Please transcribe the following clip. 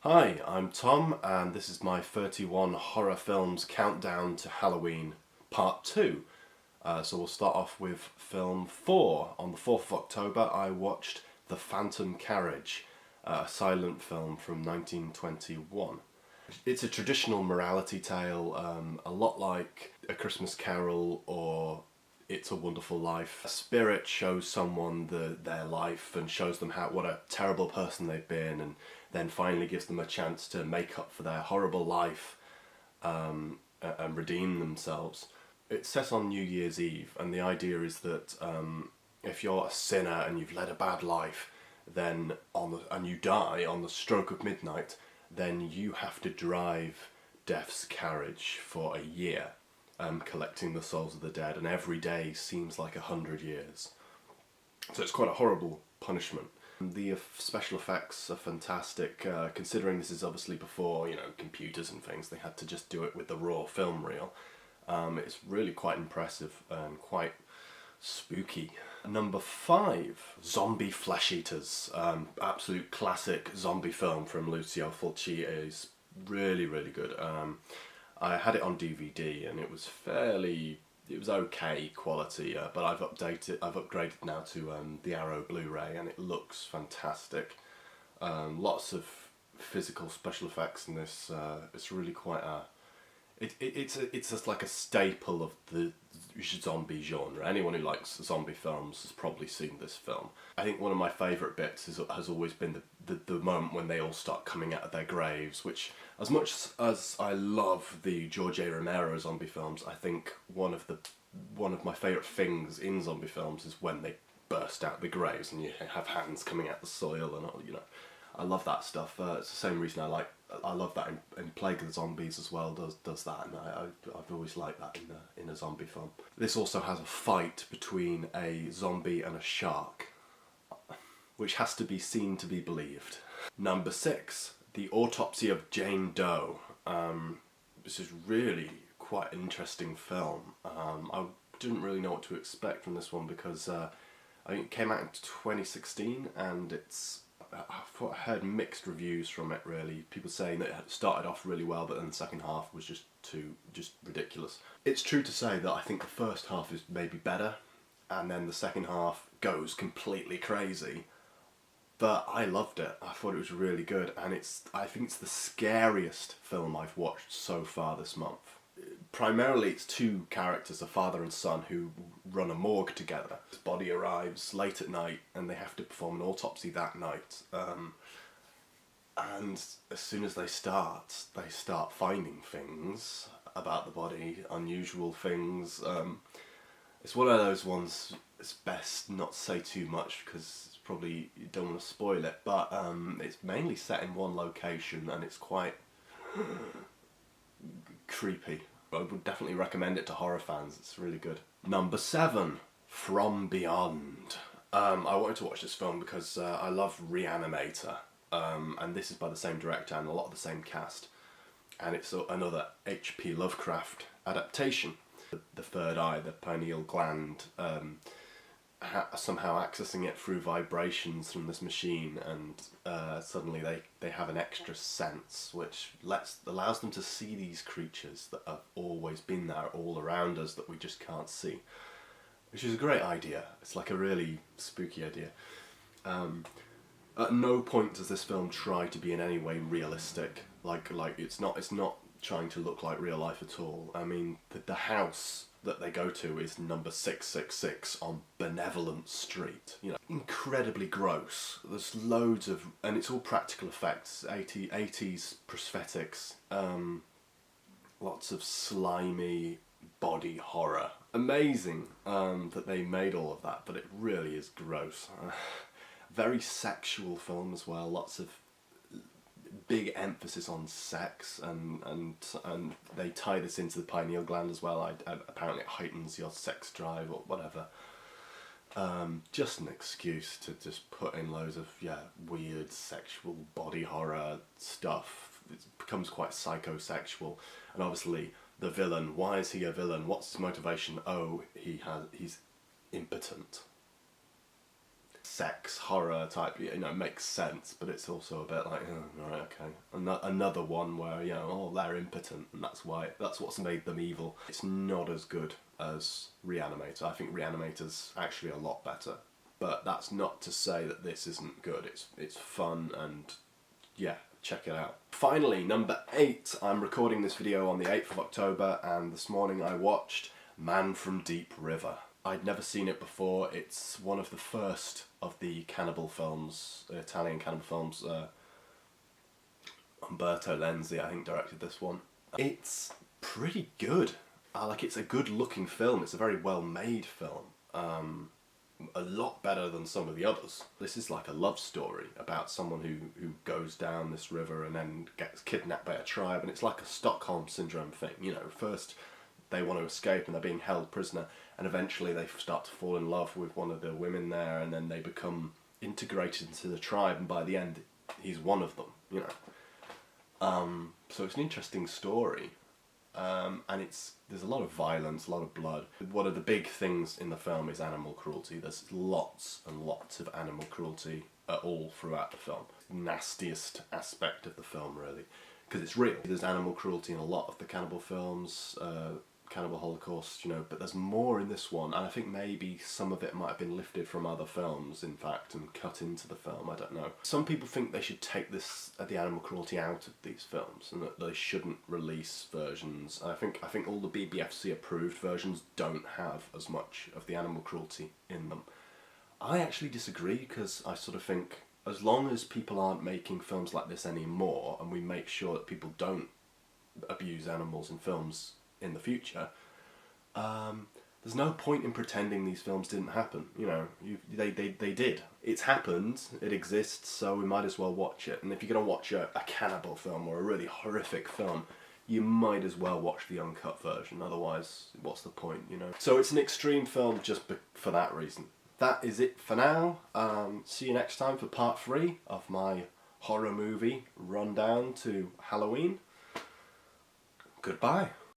Hi, I'm Tom, and this is my 31 horror films countdown to Halloween part 2. So we'll start off with film 4. On the 4th of October I watched The Phantom Carriage, a silent film from 1921. It's a traditional morality tale, a lot like A Christmas Carol or It's a Wonderful Life. A spirit shows someone their life and shows them what a terrible person they've been, and then finally gives them a chance to make up for their horrible life and redeem themselves. It's set on New Year's Eve, and the idea is that if you're a sinner and you've led a bad life, then and you die on the stroke of midnight, then you have to drive Death's carriage for a year, collecting the souls of the dead, and every day seems like 100 years. So it's quite a horrible punishment. The special effects are fantastic, considering this is obviously before, computers and things. They had to just do it with the raw film reel. It's really quite impressive and quite spooky. Number 5, Zombie Flesh Eaters. Absolute classic zombie film from Lucio Fulci. Is really, really good. I had it on DVD and it was okay quality, but I've upgraded now to the Arrow Blu-ray, and it looks fantastic. Lots of physical special effects in this. It's really quite it's just like a staple of the zombie genre. Anyone who likes zombie films has probably seen this film. I think one of my favourite bits has always been the moment when they all start coming out of their graves, which, as much as I love the George A. Romero zombie films, I think one of my favourite things in zombie films is when they burst out the graves and you have hands coming out the soil and all, I love that stuff. It's the same reason I love that in Plague of the Zombies as well. Does that, and I've always liked that in a zombie film. This also has a fight between a zombie and a shark, which has to be seen to be believed. Number 6, The Autopsy of Jane Doe. This is really quite an interesting film. I didn't really know what to expect from this one because I think it came out in 2016, and I heard mixed reviews from it, really. People saying that it started off really well, but then the second half was just ridiculous. It's true to say that I think the first half is maybe better, and then the second half goes completely crazy. But I loved it. I thought it was really good, and I think it's the scariest film I've watched so far this month. Primarily it's two characters, a father and son, who run a morgue together. His body arrives late at night and they have to perform an autopsy that night. And as soon as they start finding things about the body, unusual things. It's one of those ones, it's best not to say too much because probably you don't want to spoil it, but it's mainly set in one location and it's quite creepy. I would definitely recommend it to horror fans. It's really good. Number 7, From Beyond. I wanted to watch this film because I love Reanimator, and this is by the same director and a lot of the same cast, and it's another H.P. Lovecraft adaptation. The third eye, the pineal gland, somehow accessing it through vibrations from this machine, and suddenly they have an extra sense which allows them to see these creatures that have always been there all around us that we just can't see, which is a great idea. It's like a really spooky idea. At no point does this film try to be in any way realistic. Like it's not trying to look like real life at all. I mean, the house that they go to is number 666 on Benevolent Street. Incredibly gross. There's loads of, and it's all practical effects, 80s prosthetics, lots of slimy body horror. Amazing that they made all of that, but it really is gross. Very sexual film as well, lots of big emphasis on sex, and they tie this into the pineal gland as well. Apparently it heightens your sex drive or whatever. Just an excuse to just put in loads of weird sexual body horror stuff. It becomes quite psychosexual, and obviously the villain, why is he a villain? What's his motivation? Oh, he's impotent. sex horror type, you know, makes sense, but it's also a bit like, oh, right, okay. Another one where, you know, oh, they're impotent, and that's what's made them evil. It's not as good as Reanimator. I think Reanimator's actually a lot better, but that's not to say that this isn't good. It's fun, and yeah, check it out. Finally, number 8. I'm recording this video on the 8th of October, and this morning I watched Man from Deep River. I'd never seen it before. It's one of the first of the cannibal films, Italian cannibal films. Umberto Lenzi, I think, directed this one. It's pretty good. It's a good looking film. It's a very well made film. A lot better than some of the others. This is like a love story about someone who goes down this river and then gets kidnapped by a tribe, and it's like a Stockholm Syndrome thing. You know, first they want to escape and they're being held prisoner, and eventually they start to fall in love with one of the women there, and then they become integrated into the tribe, and by the end he's one of them, you know. So it's an interesting story, and there's a lot of violence, a lot of blood. One of the big things in the film is animal cruelty. There's lots and lots of animal cruelty all throughout the film. Nastiest aspect of the film, really, because it's real. There's animal cruelty in a lot of the cannibal films, Cannibal Holocaust, you know, but there's more in this one, and I think maybe some of it might have been lifted from other films, in fact, and cut into the film, I don't know. Some people think they should take the animal cruelty out of these films, and that they shouldn't release versions. I think all the BBFC approved versions don't have as much of the animal cruelty in them. I actually disagree, because I sort of think, as long as people aren't making films like this anymore, and we make sure that people don't abuse animals in films in the future, there's no point in pretending these films didn't happen. You know, they did. It's happened, it exists, so we might as well watch it. And if you're going to watch a cannibal film or a really horrific film, you might as well watch the uncut version, otherwise what's the point, you know? So it's an extreme film just for that reason. That is it for now. See you next time for part 3 of my horror movie rundown to Halloween. Goodbye.